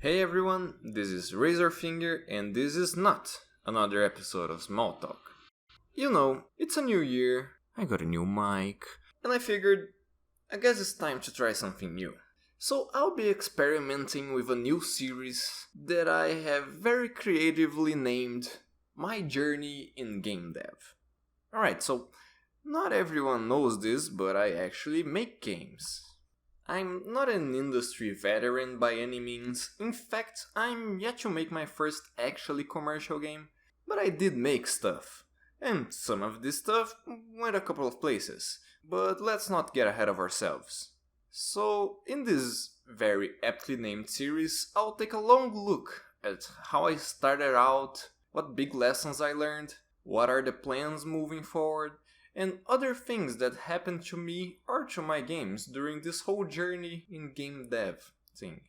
Hey everyone, this is Razorfinger and this is not another episode of Small Talk. You know, it's a new year, I got a new mic, and I figured, I guess it's time to try something new. So I'll be experimenting with a new series that I have very creatively named My Journey in Gamedev. Alright, so not everyone knows this, but I actually make games. I'm not an industry veteran by any means. In fact, I'm yet to make my first actually commercial game, but I did make stuff. And some of this stuff went a couple of places, but let's not get ahead of ourselves. So, in this very aptly named series, I'll take a long look at how I started out, what big lessons I learned, what are the plans moving forward, and other things that happened to me or to my games during this whole journey in game dev thing.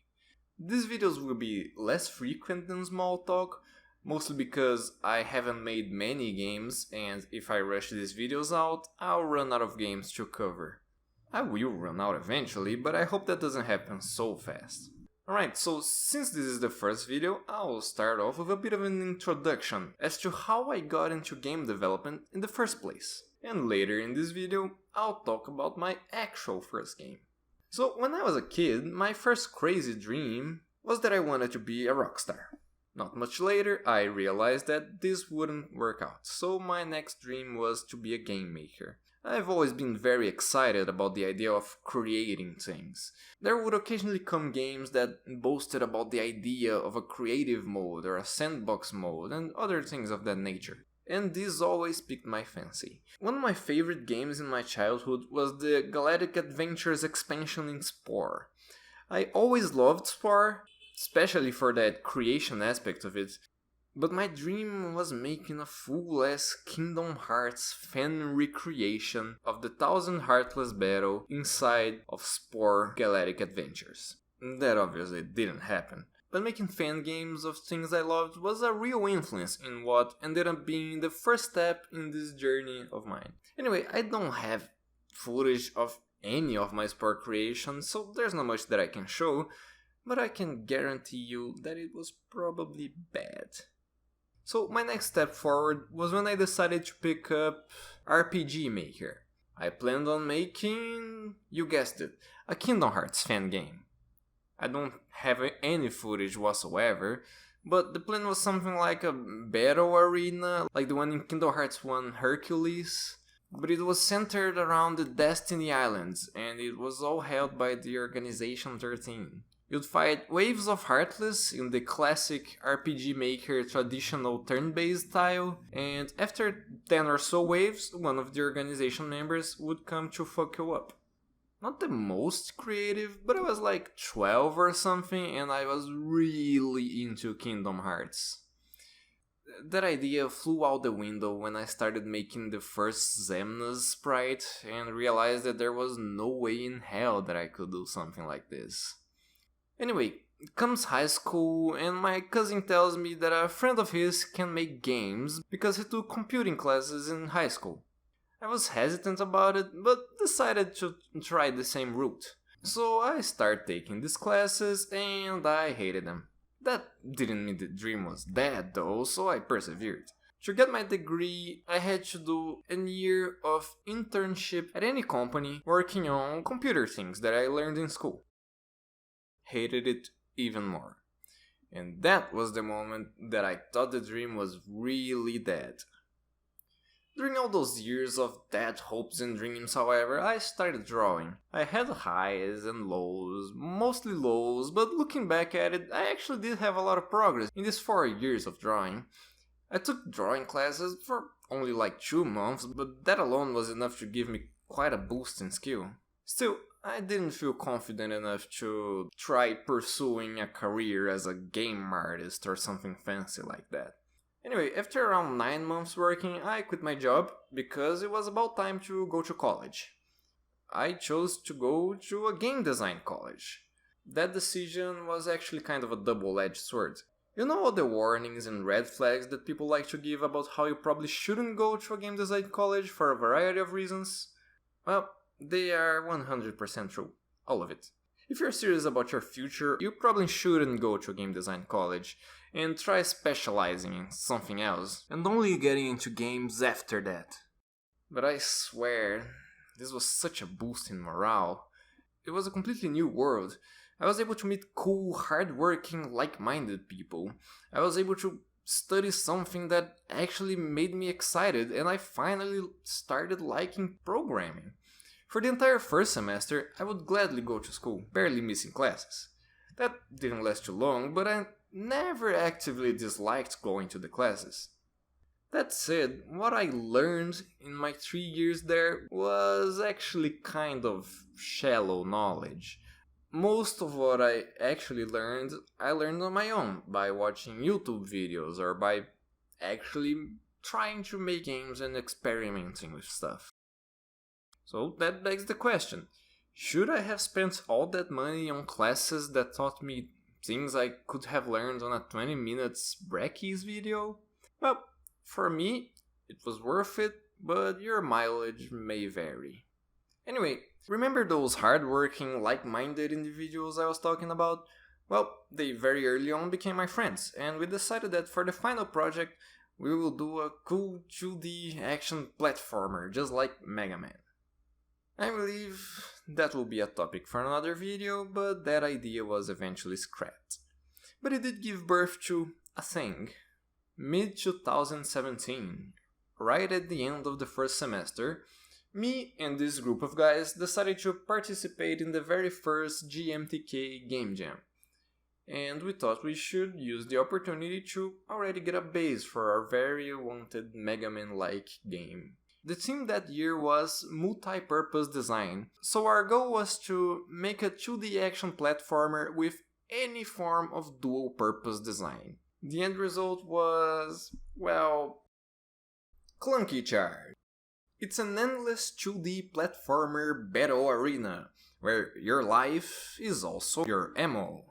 These videos will be less frequent than small talk, mostly because I haven't made many games and if I rush these videos out, I'll run out of games to cover. I will run out eventually, but I hope that doesn't happen so fast. Alright, so since this is the first video, I'll start off with a bit of an introduction as to how I got into game development in the first place. And later in this video, I'll talk about my actual first game. So when I was a kid, my first crazy dream was that I wanted to be a rock star. Not much later, I realized that this wouldn't work out, so my next dream was to be a game maker. I've always been very excited about the idea of creating things. There would occasionally come games that boasted about the idea of a creative mode or a sandbox mode and other things of that nature. And this always piqued my fancy. One of my favorite games in my childhood was the Galactic Adventures expansion in Spore. I always loved Spore, especially for that creation aspect of it, but my dream was making a full-ass Kingdom Hearts fan recreation of the Thousand Heartless battle inside of Spore Galactic Adventures. That obviously didn't happen. But making fan games of things I loved was a real influence in what ended up being the first step in this journey of mine. Anyway, I don't have footage of any of my Spore creations, so there's not much that I can show, but I can guarantee you that it was probably bad. So my next step forward was when I decided to pick up RPG Maker. I planned on making, you guessed it, a Kingdom Hearts fan game. I don't have any footage whatsoever, but the plan was something like a battle arena, like the one in Kingdom Hearts 1 Hercules, but it was centered around the Destiny Islands, and it was all held by the Organization 13. You'd fight waves of Heartless in the classic RPG Maker traditional turn-based style, and after 10 or so waves, one of the organization members would come to fuck you up. Not the most creative, but I was like 12 or something and I was really into Kingdom Hearts. That idea flew out the window when I started making the first Xemnas sprite and realized that there was no way in hell that I could do something like this. Anyway, comes high school and my cousin tells me that a friend of his can make games because he took computing classes in high school. I was hesitant about it, but decided to try the same route. So I started taking these classes and I hated them. That didn't mean the dream was dead though, so I persevered. To get my degree, I had to do a year of internship at any company working on computer things that I learned in school. Hated it even more. And that was the moment that I thought the dream was really dead. During all those years of dead hopes and dreams, however, I started drawing. I had highs and lows, mostly lows, but looking back at it, I actually did have a lot of progress in these 4 years of drawing. I took drawing classes for only like 2 months, but that alone was enough to give me quite a boost in skill. Still, I didn't feel confident enough to try pursuing a career as a game artist or something fancy like that. Anyway, after around 9 months working, I quit my job because it was about time to go to college. I chose to go to a game design college. That decision was actually kind of a double-edged sword. You know all the warnings and red flags that people like to give about how you probably shouldn't go to a game design college for a variety of reasons? Well, they are 100% true. All of it. If you're serious about your future, you probably shouldn't go to a game design college and try specializing in something else, and only getting into games after that. But I swear, this was such a boost in morale. It was a completely new world. I was able to meet cool, hardworking, like-minded people. I was able to study something that actually made me excited, and I finally started liking programming. For the entire first semester, I would gladly go to school, barely missing classes. That didn't last too long, but I never actively disliked going to the classes. That said, what I learned in my 3 years there was actually kind of shallow knowledge. Most of what I actually learned, I learned on my own, by watching YouTube videos or by actually trying to make games and experimenting with stuff. So that begs the question, should I have spent all that money on classes that taught me things I could have learned on a 20 minutes Brackeys video? Well, for me, it was worth it, but your mileage may vary. Anyway, remember those hardworking, like-minded individuals I was talking about? Well, they very early on became my friends, and we decided that for the final project, we will do a cool 2D action platformer, just like Mega Man. I believe that will be a topic for another video, but that idea was eventually scrapped. But it did give birth to a thing. Mid-2017, right at the end of the first semester, me and this group of guys decided to participate in the very first GMTK Game Jam. And we thought we should use the opportunity to already get a base for our very wanted Mega Man-like game. The theme that year was multi-purpose design, so our goal was to make a 2D action platformer with any form of dual-purpose design. The end result was, well, clunky charge. It's an endless 2D platformer battle arena, where your life is also your ammo.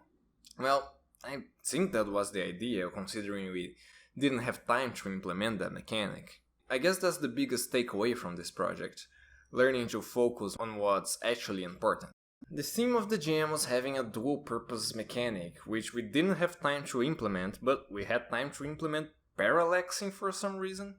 Well, I think that was the idea, considering we didn't have time to implement that mechanic. I guess that's the biggest takeaway from this project, learning to focus on what's actually important. The theme of the jam was having a dual-purpose mechanic, which we didn't have time to implement, but we had time to implement parallaxing for some reason.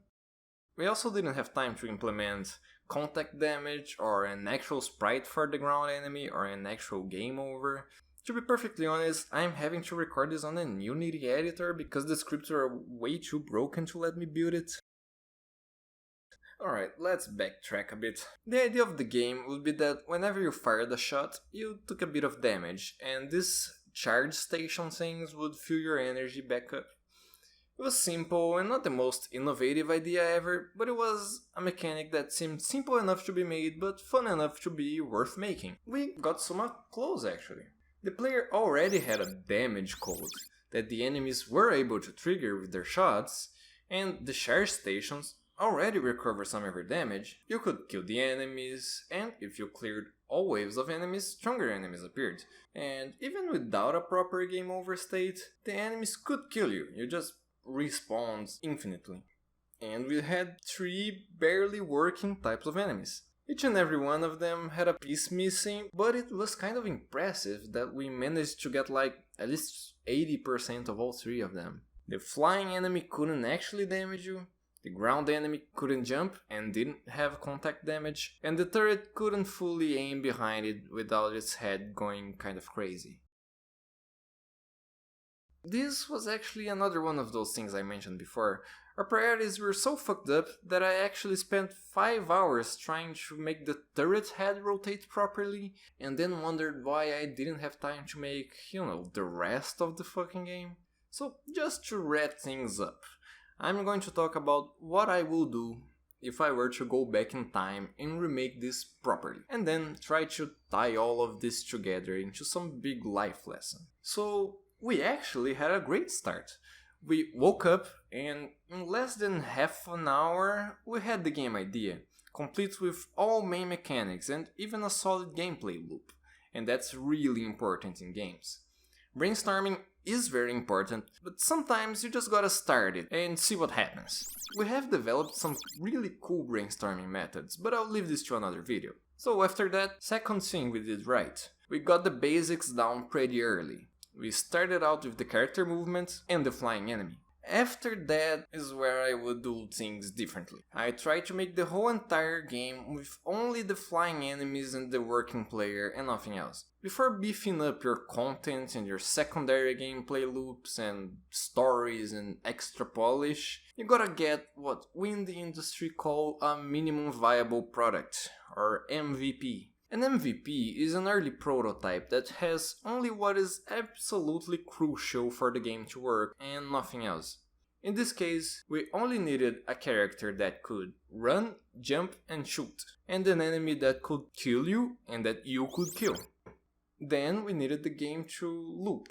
We also didn't have time to implement contact damage, or an actual sprite for the ground enemy, or an actual game over. To be perfectly honest, I'm having to record this on a Unity editor because the scripts are way too broken to let me build it. Alright, let's backtrack a bit. The idea of the game would be that whenever you fired a shot, you took a bit of damage, and these charge station things would fill your energy back up. It was simple and not the most innovative idea ever, but it was a mechanic that seemed simple enough to be made, but fun enough to be worth making. We got somewhat close actually. The player already had a damage code that the enemies were able to trigger with their shots, and the charge stations already recover some of your damage. You could kill the enemies, and if you cleared all waves of enemies, stronger enemies appeared. And even without a proper game over state, the enemies could kill you, you just respawned infinitely. And we had 3 barely working types of enemies. Each and every one of them had a piece missing, but it was kind of impressive that we managed to get like at least 80% of all 3 of them. The flying enemy couldn't actually damage you, the ground enemy couldn't jump and didn't have contact damage, and the turret couldn't fully aim behind it without its head going kind of crazy. This was actually another one of those things I mentioned before. Our priorities were so fucked up that I actually spent 5 hours trying to make the turret head rotate properly, and then wondered why I didn't have time to make, the rest of the fucking game. So just to wrap things up, I'm going to talk about what I will do if I were to go back in time and remake this properly, and then try to tie all of this together into some big life lesson. So we actually had a great start. We woke up and in less than half an hour we had the game idea, complete with all main mechanics and even a solid gameplay loop, and that's really important in games. Brainstorming is very important, but sometimes you just gotta start it and see what happens. We have developed some really cool brainstorming methods, but I'll leave this to another video. So after that, second thing we did right. We got the basics down pretty early. We started out with the character movements and the flying enemy. After that is where I would do things differently. I tried to make the whole entire game with only the flying enemies and the working player and nothing else. Before beefing up your content and your secondary gameplay loops and stories and extra polish, you gotta get what we in the industry call a minimum viable product, or MVP. An MVP is an early prototype that has only what is absolutely crucial for the game to work and nothing else. In this case, we only needed a character that could run, jump and shoot, and an enemy that could kill you and that you could kill. Then we needed the game to loop,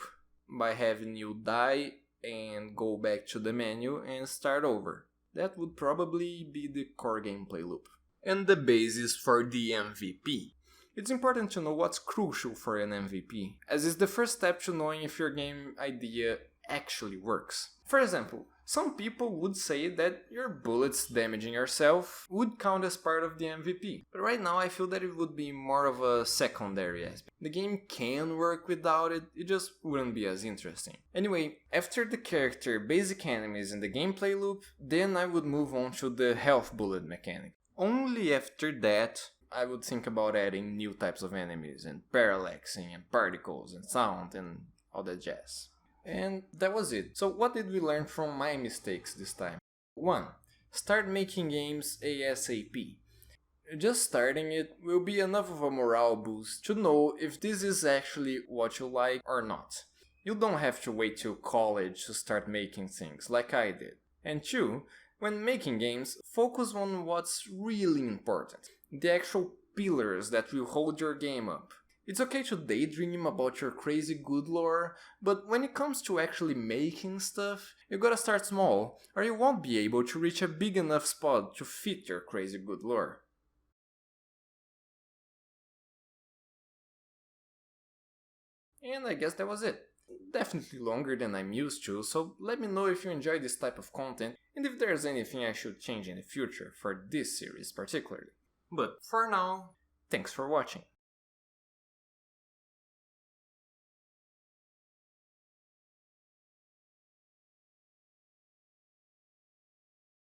by having you die and go back to the menu and start over. That would probably be the core gameplay loop. And the basis for the MVP. It's important to know what's crucial for an MVP, as it's the first step to knowing if your game idea actually works. For example, some people would say that your bullets damaging yourself would count as part of the MVP, but right now I feel that it would be more of a secondary aspect. The game can work without it, it just wouldn't be as interesting. Anyway, after the character, basic enemies and the gameplay loop, then I would move on to the health bullet mechanic. Only after that, I would think about adding new types of enemies and parallaxing and particles and sound and all that jazz. And that was it. So what did we learn from my mistakes this time? 1. Start making games ASAP. Just starting it will be enough of a morale boost to know if this is actually what you like or not. You don't have to wait till college to start making things like I did. And 2. When making games, focus on what's really important. The actual pillars that will hold your game up. It's okay to daydream about your crazy good lore, but when it comes to actually making stuff, you gotta start small, or you won't be able to reach a big enough spot to fit your crazy good lore. And I guess that was it. Definitely longer than I'm used to, so let me know if you enjoy this type of content and if there's anything I should change in the future for this series particularly. But for now, thanks for watching.